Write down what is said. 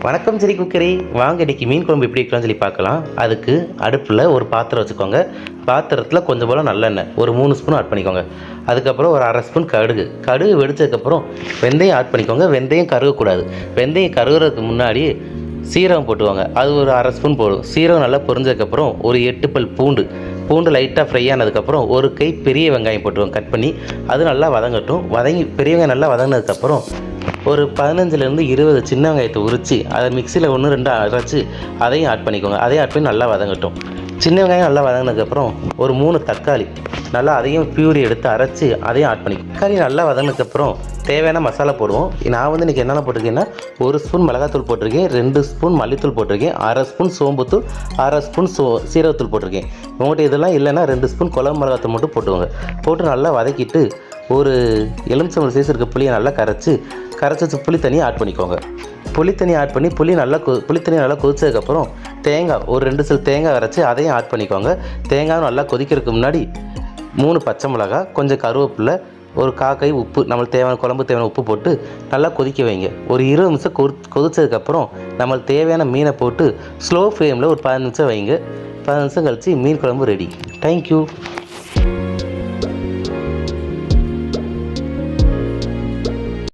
வணக்கம் சரி குக்கரி, வாங்க இன்றைக்கி மீன் குழம்பு எப்படி வைக்கலாம்னு சொல்லி பார்க்கலாம். அதுக்கு அடுப்பில் ஒரு பாத்திரம் வச்சுக்கோங்க. பாத்திரத்தில் கொஞ்சம் போல் நல்லெண்ணெய் ஒரு 3 ஸ்பூன் ஆட் பண்ணிக்கோங்க. அதுக்கப்புறம் ஒரு 1/2 ஸ்பூன் கடுகு வெடித்ததுக்கப்புறம் வெந்தயம் ஆட் பண்ணிக்கோங்க. வெந்தயம் கருகக்கூடாது. வெந்தயம் கருகிறதுக்கு முன்னாடி சீரகம் போட்டுவாங்க. அது ஒரு 1/2 ஸ்பூன் போடும். சீரகம் நல்லா பொரிஞ்சதுக்கப்புறம் ஒரு 8 பல் பூண்டு லைட்டாக ஃப்ரை ஆனதுக்கப்புறம் ஒரு கை பெரிய வெங்காயம் போட்டுருவோம் கட் பண்ணி. அது நல்லா வதங்கட்டும். பெரிய வெங்காயம் நல்லா வதங்கினதுக்கப்புறம் ஒரு 15லேருந்து 20 சின்ன வெங்காயத்தை உரித்து அதை மிக்சியில் 1-2 அரைச்சி அதையும் ஆட் பண்ணிக்கோங்க. அதையும் ஆட் பண்ணி நல்லா வதங்கட்டும். சின்ன வெங்காயம் நல்லா வதங்கினதுக்கப்புறம் ஒரு 3 தக்காளி நல்லா அதையும் பியூரி எடுத்து அரைச்சி அதையும் ஆட் பண்ணிக்கோங்க. தக்காளி நல்லா வதங்கினதுக்கப்புறம் தேவையான மசாலா போடுவோம். நான் இன்றைக்கி என்னென்ன போட்டிருக்கேன்னா 1 ஸ்பூன் மிளகாத்தூள் போட்டிருக்கேன், 2 ஸ்பூன் மல்லித்தூள் போட்டிருக்கேன், 1/2 ஸ்பூன் சோம்புத்தூள், 1/2 ஸ்பூன் சீரகத்தூள் போட்டிருக்கேன். உங்கள்கிட்ட இதெல்லாம் இல்லைன்னா 2 ஸ்பூன் குழம்பு மிளகாத்தூள் மட்டும் போட்டுவோங்க. போட்டு நல்லா வதக்கிட்டு ஒரு எலுமிச்சம்பழம் சைஸ் இருக்க புளியை நல்லா கரைச்சி வச்சு புளி தண்ணியை ஆட் பண்ணிக்கோங்க. புளி தண்ணி ஆட் பண்ணி புளி தண்ணி நல்லா கொதிச்சதுக்கப்புறம் தேங்காய் ஒரு 2 சில் தேங்காய் அரைச்சி அதையும் ஆட் பண்ணிக்கோங்க. தேங்காய் நல்லா கொதிக்கிறதுக்கு முன்னாடி 3 பச்சை மிளகாய், கொஞ்சம் கருவேப்பிலை, ஒரு காக்கை உப்பு, நம்மளுக்கு தேவையான குழம்பு தேவையான உப்பு போட்டு நல்லா கொதிக்க வைங்க. ஒரு 20 நிமிஷம் கொதிச்சதுக்கப்புறம் நம்மளுக்கு தேவையான மீனை போட்டு ஸ்லோ ஃப்ளேமில் ஒரு 15 நிமிஷம் வைங்க. 15 நிமிஷம் கழித்து மீன் குழம்பு ரெடி. தேங்க்யூ.